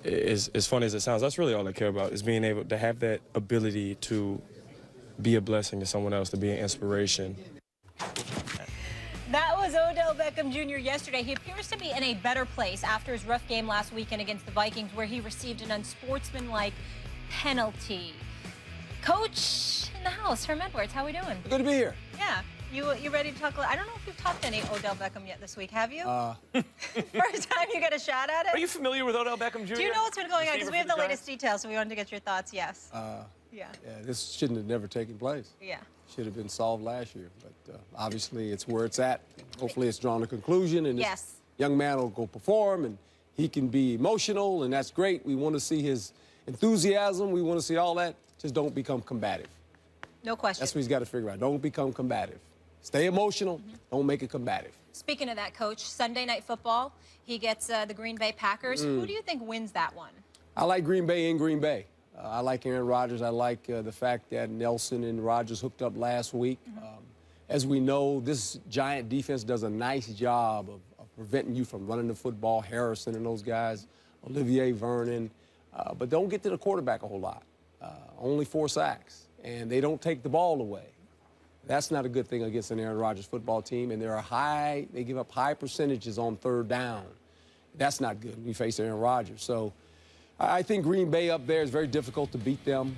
as funny as it sounds, that's really all I care about, is being able to have that ability to be a blessing to someone else, to be an inspiration. That was Odell Beckham Jr. yesterday. He appears to be in a better place after his rough game last weekend against the Vikings, where he received an unsportsmanlike penalty. Coach in the house, Herm Edwards, how we doing? Good to be here. Yeah. You ready to talk? I don't know if you've talked to any Odell Beckham yet this week, have you? First time you get a shot at it? Are you familiar with Odell Beckham Jr.? Do you know what's been going on? Because we have the latest details, so we wanted to get your thoughts. Yes. Yeah, this shouldn't have never taken place. Yeah. Should have been solved last year, but obviously it's where it's at. Hopefully it's drawn a conclusion, and this young man will go perform, and he can be emotional, and that's great. We want to see his enthusiasm. We want to see all that. Just don't become combative. No question. That's what he's got to figure out. Don't become combative. Stay emotional. Don't make it combative. Speaking of that, Coach, Sunday Night Football, he gets the Green Bay Packers. Who do you think wins that one? I like Green Bay in Green Bay. I like Aaron Rodgers. I like the fact that Nelson and Rodgers hooked up last week. As we know, this Giant defense does a nice job of preventing you from running the football. Harrison and those guys, Olivier Vernon. But don't get to the quarterback a whole lot. Only 4 sacks. And they don't take the ball away. That's not a good thing against an Aaron Rodgers football team. And they give up high percentages on 3rd down. That's not good when you face Aaron Rodgers. So I think Green Bay up there is very difficult to beat them.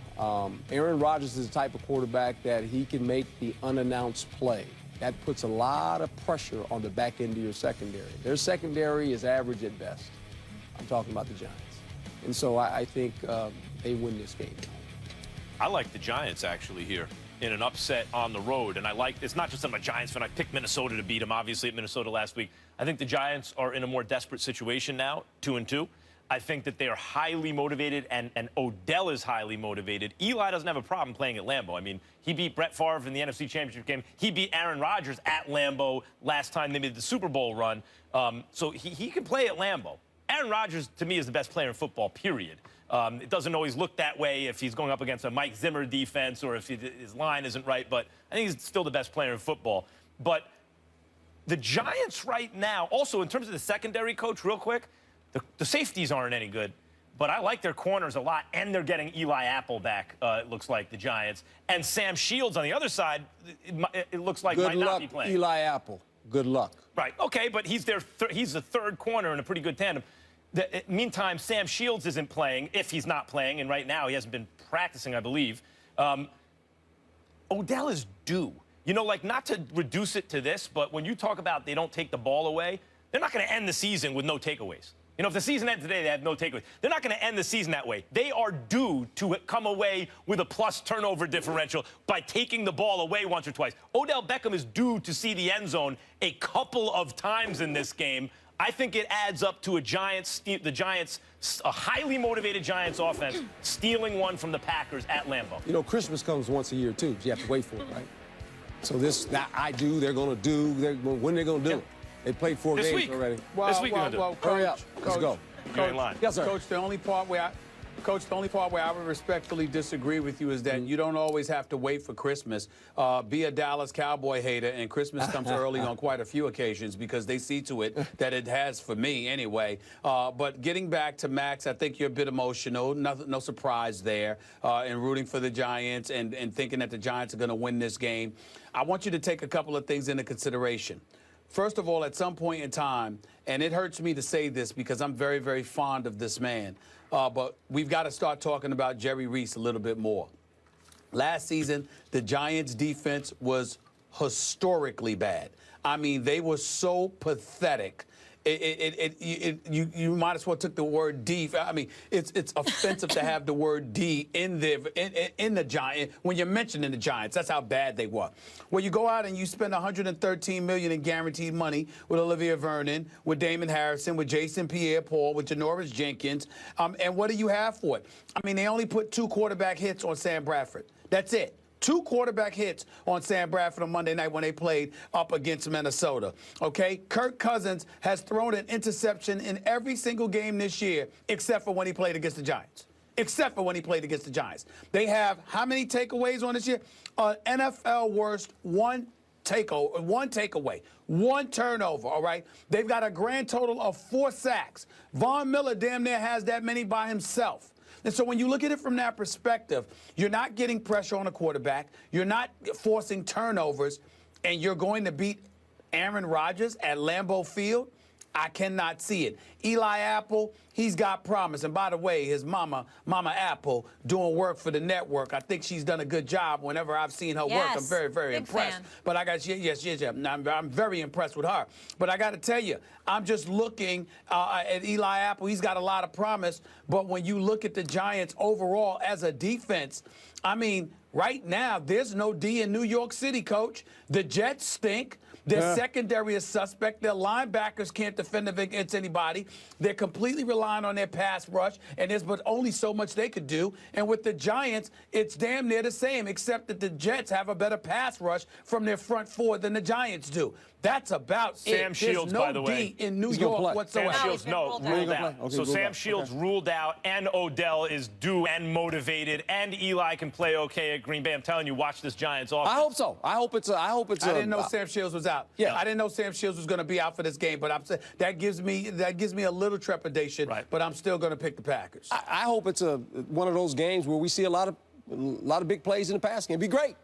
Aaron Rodgers is the type of quarterback that he can make the unannounced play. That puts a lot of pressure on the back end of your secondary. Their secondary is average at best. I'm talking about the Giants. And so I think they win this game. I like the Giants, actually, here in an upset on the road. And I like, it's not just I'm a Giants fan. I picked Minnesota to beat them, obviously, at Minnesota last week. I think the Giants are in a more desperate situation now, 2-2. I think that they are highly motivated, and Odell is highly motivated. Eli doesn't have a problem playing at Lambeau. I mean, he beat Brett Favre in the NFC Championship game. He beat Aaron Rodgers at Lambeau last time they made the Super Bowl run. So he can play at Lambeau. Aaron Rodgers, to me, is the best player in football, period. It doesn't always look that way if he's going up against a Mike Zimmer defense or if his line isn't right, but I think he's still the best player in football. But the Giants right now, also in terms of the secondary, Coach, real quick, the safeties aren't any good, but I like their corners a lot, and they're getting Eli Apple back, it looks like, the Giants. And Sam Shields on the other side, it looks like might not be playing. Good luck, Eli Apple. Good luck. Right, okay, but he's the 3rd corner in a pretty good tandem. Meantime, Sam Shields isn't playing, if he's not playing, and right now he hasn't been practicing, I believe. Odell is due. You know, like, not to reduce it to this, but when you talk about they don't take the ball away, they're not going to end the season with no takeaways. You know, if the season ends today, they have no takeaways. They're not going to end the season that way. They are due to come away with a plus turnover differential by taking the ball away once or twice. Odell Beckham is due to see the end zone a couple of times in this game. I think it adds up to a highly motivated Giants offense stealing one from the Packers at Lambeau. You know, Christmas comes once a year, too. So you have to wait for it, right? So they're going to do, when they're going to do it. They played 4 games already. This week we're going to do it. Hurry up. Let's go. You're in line. Yes, sir. Coach, the only part where I would respectfully disagree with you is that you don't always have to wait for Christmas. Be a Dallas Cowboy hater, and Christmas comes early on quite a few occasions because they see to it that it has for me anyway. But getting back to Max, I think you're a bit emotional. No surprise there in rooting for the Giants and thinking that the Giants are going to win this game. I want you to take a couple of things into consideration. First of all, at some point in time, and it hurts me to say this because I'm very, very fond of this man, but we've got to start talking about Jerry Reese a little bit more. Last season, the Giants' defense was historically bad. I mean, they were so pathetic. You might as well took the word D. I mean, it's offensive to have the word D in the Giant when you're mentioning the Giants. That's how bad they were. Well, you go out and you spend $113 million in guaranteed money with Olivier Vernon, with Damon Harrison, with Jason Pierre-Paul, with Janoris Jenkins, and what do you have for it? I mean, they only put 2 quarterback hits on Sam Bradford. That's it. 2 quarterback hits on Sam Bradford on Monday night when they played up against Minnesota. Okay? Kirk Cousins has thrown an interception in every single game this year except for when he played against the Giants. Except for when he played against the Giants. They have how many takeaways on this year? NFL worst 1 takeaway, one turnover, all right? They've got a grand total of 4 sacks. Von Miller damn near has that many by himself. And so when you look at it from that perspective, you're not getting pressure on a quarterback, you're not forcing turnovers, and you're going to beat Aaron Rodgers at Lambeau Field. I cannot see it. Eli Apple, he's got promise. And by the way, his mama Apple, doing work for the network. I think she's done a good job whenever I've seen her work. I'm very, very impressed. Fan. But I got, yes. I'm very impressed with her. But I got to tell you, I'm just looking at Eli Apple. He's got a lot of promise. But when you look at the Giants overall as a defense, I mean, right now, there's no D in New York City, Coach. The Jets stink. Their secondary is suspect. Their linebackers can't defend against anybody. They're completely relying on their pass rush, and there's but only so much they could do. And with the Giants, it's damn near the same, except that the Jets have a better pass rush from their front 4 than the Giants do. That's about Sam it. Shields, There's no by the way. D in New York whatsoever. Sam Shields, no, ruled out. Okay, so Sam Shields ruled out, and Odell is due and motivated, and Eli can play okay at Green Bay. I'm telling you, watch this Giants offense. I hope so. I hope it's I didn't know Sam Shields was out. Yeah. I didn't know Sam Shields was going to be out for this game, but I'm saying that gives me a little trepidation. Right. But I'm still going to pick the Packers. I hope it's one of those games where we see a lot of big plays in the passing game. It'd be great.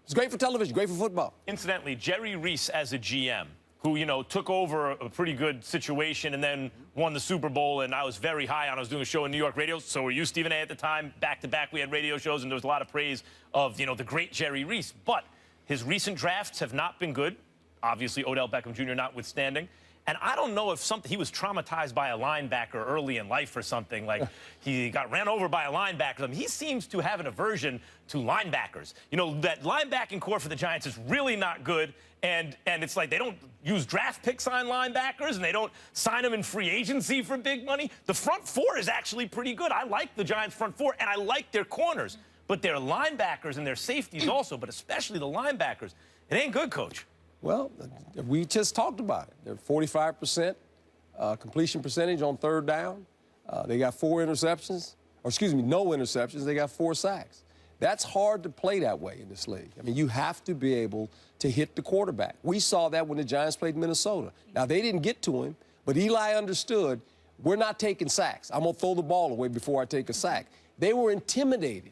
It's great for television, great for football. Incidentally, Jerry Reese as a GM, who, you know, took over a pretty good situation and then won the Super Bowl, and I was very high on. I was doing a show in New York radio, so were you, Stephen A. at the time. Back-to-back, we had radio shows, and there was a lot of praise of, you know, the great Jerry Reese. But his recent drafts have not been good. Obviously, Odell Beckham Jr. notwithstanding. And I don't know if he was traumatized by a linebacker early in life or something. Like, he got ran over by a linebacker. I mean, he seems to have an aversion to linebackers. You know, that linebacking core for the Giants is really not good. And it's like they don't use draft picks on linebackers, and they don't sign them in free agency for big money. The front 4 is actually pretty good. I like the Giants' front 4, and I like their corners. But their linebackers and their safeties also, but especially the linebackers, it ain't good, Coach. Well, we just talked about it. They're 45% completion percentage on 3rd down. They got 4 interceptions, or excuse me, no interceptions. They got 4 sacks. That's hard to play that way in this league. I mean, you have to be able to hit the quarterback. We saw that when the Giants played Minnesota. Now, they didn't get to him, but Eli understood, we're not taking sacks. I'm going to throw the ball away before I take a sack. They were intimidated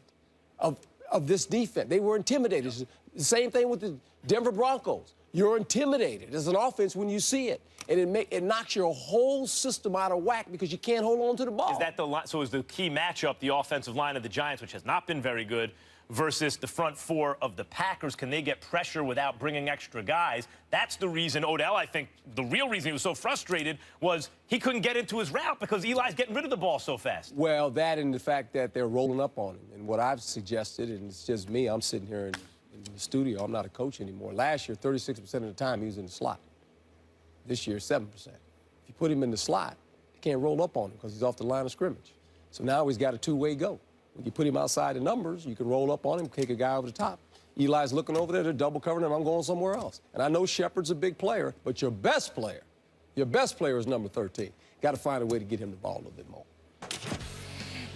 of this defense. They were intimidated. The same thing with the Denver Broncos. You're intimidated as an offense when you see it, and it knocks your whole system out of whack because you can't hold on to the ball. Is that so is the key matchup the offensive line of the Giants, which has not been very good, versus the front 4 of the Packers? Can they get pressure without bringing extra guys? That's the reason Odell, I think, the real reason he was so frustrated was he couldn't get into his route because Eli's getting rid of the ball so fast. Well, that and the fact that they're rolling up on him. And what I've suggested, and it's just me, I'm sitting here in the studio. I'm not a coach anymore. Last year, 36% of the time, he was in the slot. This year, 7%. If you put him in the slot, you can't roll up on him because he's off the line of scrimmage. So now he's got a 2-way go. When you put him outside the numbers, you can roll up on him, kick a guy over the top. Eli's looking over there, they're double covering him, I'm going somewhere else. And I know Shepard's a big player, but your best player is number 13. Got to find a way to get him the ball a little bit more.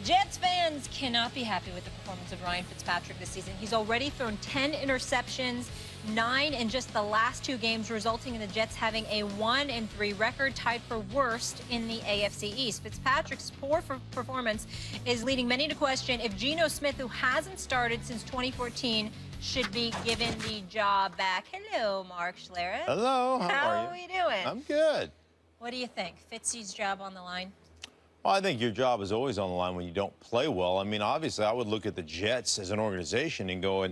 Jets fans cannot be happy with the performance of Ryan Fitzpatrick this season. He's already thrown 10 interceptions, 9 in just the last 2 games, resulting in the Jets having a 1-3 record, tied for worst in the AFC East. Fitzpatrick's poor performance is leading many to question if Geno Smith, who hasn't started since 2014, should be given the job back. Hello, Mark Schlereth. Hello, how are we doing? I'm good. What do you think? Fitzy's job on the line? Well, I think your job is always on the line when you don't play well. I mean, obviously, I would look at the Jets as an organization and go,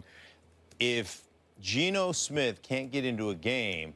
if Geno Smith can't get into a game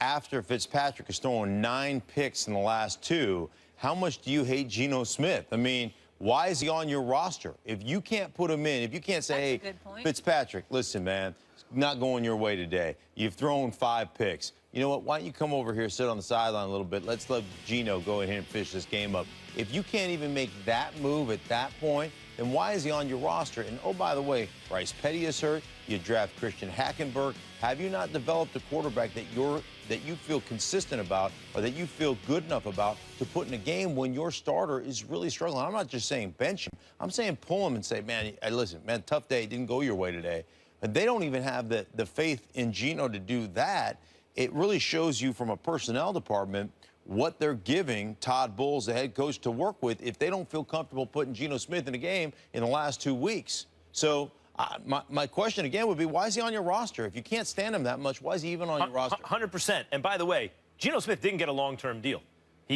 after Fitzpatrick has thrown 9 picks in the last 2, how much do you hate Geno Smith? I mean, why is he on your roster? If you can't put him in, if you can't say, hey, Fitzpatrick, listen, man, it's not going your way today. You've thrown 5 picks. You know what? Why don't you come over here, sit on the sideline a little bit. Let's let Geno go ahead and finish this game up. If you can't even make that move at that point, then why is he on your roster? And, oh, by the way, Bryce Petty is hurt. You draft Christian Hackenberg. Have you not developed a quarterback that you feel consistent about or that you feel good enough about to put in a game when your starter is really struggling? I'm not just saying bench him. I'm saying pull him and say, man, listen, man, tough day. It didn't go your way today. and they don't even have the faith in Geno to do that, it really shows you from a personnel department what they're giving Todd Bowles, the head coach, to work with if they don't feel comfortable putting Geno Smith in a game in the last 2 weeks. So my question again would be, why is he on your roster? If you can't stand him that much, why is he even on your roster? 100%. And by the way, Geno Smith didn't get a long-term deal.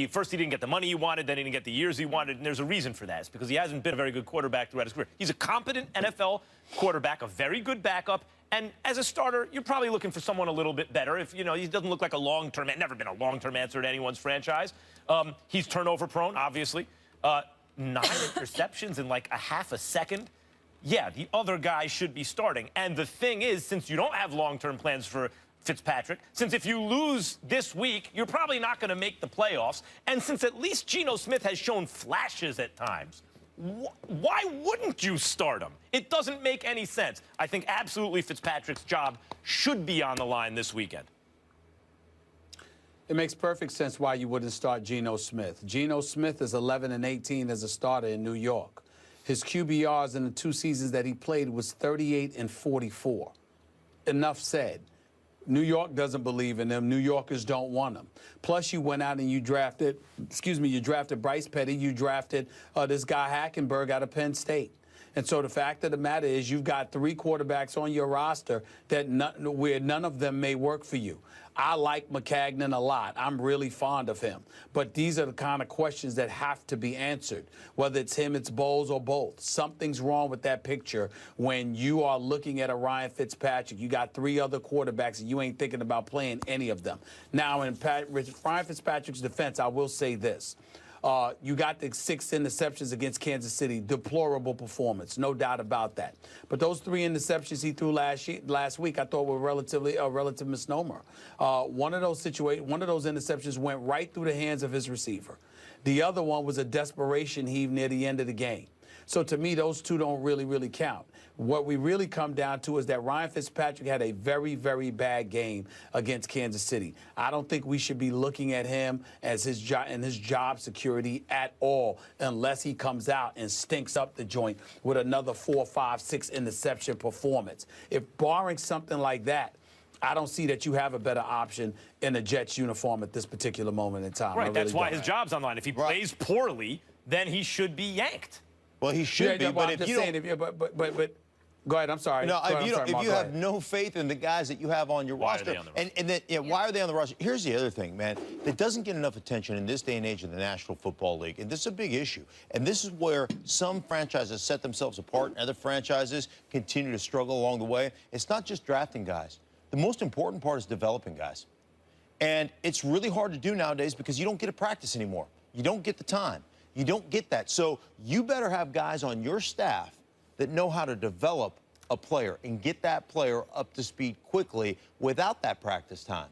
First, he didn't get the money he wanted, then he didn't get the years he wanted, and there's a reason for that. It's because he hasn't been a very good quarterback throughout his career. He's a competent NFL quarterback, a very good backup, and as a starter, you're probably looking for someone a little bit better. If, he doesn't look like a long-term, never been a long-term answer to anyone's franchise. He's turnover-prone, obviously. 9 interceptions in like a half a second. Yeah, the other guy should be starting. And the thing is, since you don't have long-term plans for Fitzpatrick, since if you lose this week, you're probably not going to make the playoffs, and since at least Geno Smith has shown flashes at times, why wouldn't you start him? It doesn't make any sense. I think absolutely Fitzpatrick's job should be on the line this weekend. It makes perfect sense why you wouldn't start Geno Smith. Geno Smith is 11-18 as a starter in New York. His QBRs in the 2 seasons that he played was 38-44. Enough said. New York doesn't believe in him. New Yorkers don't want him. Plus, you went out and you drafted Bryce Petty. You drafted this guy Hackenberg out of Penn State. And so the fact of the matter is you've got 3 quarterbacks on your roster where none of them may work for you. I like McCagnon a lot. I'm really fond of him. But these are the kind of questions that have to be answered. Whether it's him, it's Bowles, or both. Something's wrong with that picture when you are looking at a Ryan Fitzpatrick. You got 3 other quarterbacks, and you ain't thinking about playing any of them. Now, in Ryan Fitzpatrick's defense, I will say this. You got the 6 interceptions against Kansas City. Deplorable performance, no doubt about that. But those 3 interceptions he threw last week, I thought were a relative misnomer. One of those interceptions went right through the hands of his receiver. The other one was a desperation heave near the end of the game. So to me, those 2 don't really count. What we really come down to is that Ryan Fitzpatrick had a very, very bad game against Kansas City. I don't think we should be looking at him as his job security at all unless he comes out and stinks up the joint with another 4, 5, 6 interception performance. If barring something like that, I don't see that you have a better option in a Jets uniform at this particular moment in time. Right, that's why his job's on the line. If he plays poorly, then he should be yanked. Well, he should be, but if you don't... But go ahead, I'm sorry. No, if you have no faith in the guys that you have on your roster, why are they on the roster? Here's the other thing, man, that doesn't get enough attention in this day and age of the National Football League, and this is a big issue. And this is where some franchises set themselves apart and other franchises continue to struggle along the way. It's not just drafting guys. The most important part is developing guys. And it's really hard to do nowadays because you don't get to practice anymore. You don't get the time. You don't get that. So you better have guys on your staff that know how to develop a player and get that player up to speed quickly without that practice time.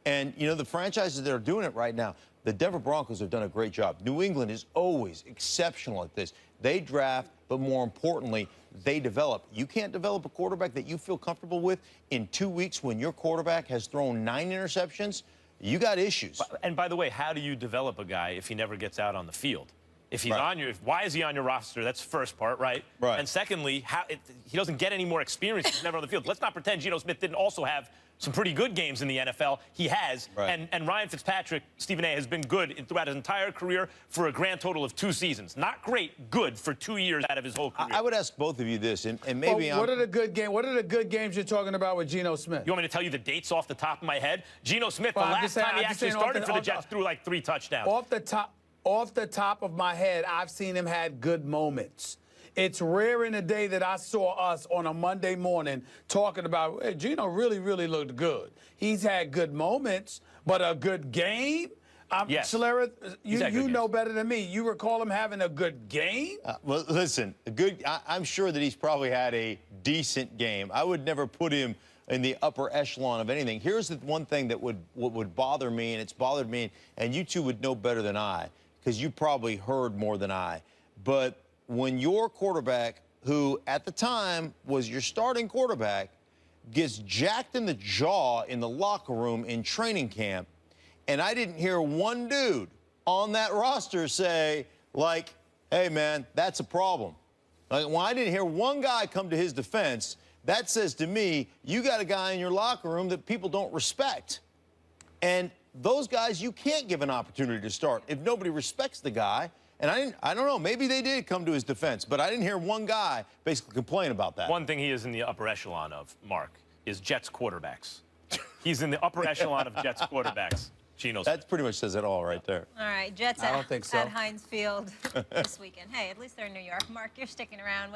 And, the franchises that are doing it right now, the Denver Broncos have done a great job. New England is always exceptional at this. They draft, but more importantly, they develop. You can't develop a quarterback that you feel comfortable with in 2 weeks when your quarterback has thrown 9 interceptions. You got issues. And by the way, how do you develop a guy if he never gets out on the field? If he's on why is he on your roster? That's the first part, right? Right. And secondly, he doesn't get any more experience. He's never on the field. Let's not pretend Geno Smith didn't also have some pretty good games in the NFL. He has. Right. And Ryan Fitzpatrick, Stephen A., has been good throughout his entire career for a grand total of 2 seasons. Not great, good for 2 years out of his whole career. I would ask both of you this, and maybe what are the good games you're talking about with Geno Smith? You want me to tell you the dates off the top of my head? Geno Smith, the last time he actually started for the Jets, threw like 3 touchdowns. Off the top of my head, I've seen him had good moments. It's rare in the day that I saw us on a Monday morning talking about, hey, Geno really looked good. He's had good moments, but a good game? Yes. Schlereth, you know better than me. You recall him having a good game? Well, listen, I'm sure that he's probably had a decent game. I would never put him in the upper echelon of anything. Here's the one thing that would bother me, and it's bothered me, and you two would know better than I, because you probably heard more than I. But when your quarterback, who at the time was your starting quarterback, gets jacked in the jaw in the locker room in training camp, and I didn't hear one dude on that roster say, like, hey, man, that's a problem. Like, well, I didn't hear one guy come to his defense That says to me, you got a guy in your locker room that people don't respect. And those guys you can't give an opportunity to start if nobody respects the guy. And I don't know, maybe they did come to his defense, but I didn't hear one guy basically complain about that. One thing he is in the upper echelon of, Mark, is Jets quarterbacks. He's in the upper echelon of Jets quarterbacks. Geno Smith. That pretty much says it all right there. All right, Jets I don't think so. at Heinz Field this weekend. Hey, at least they're in New York. Mark, you're sticking around.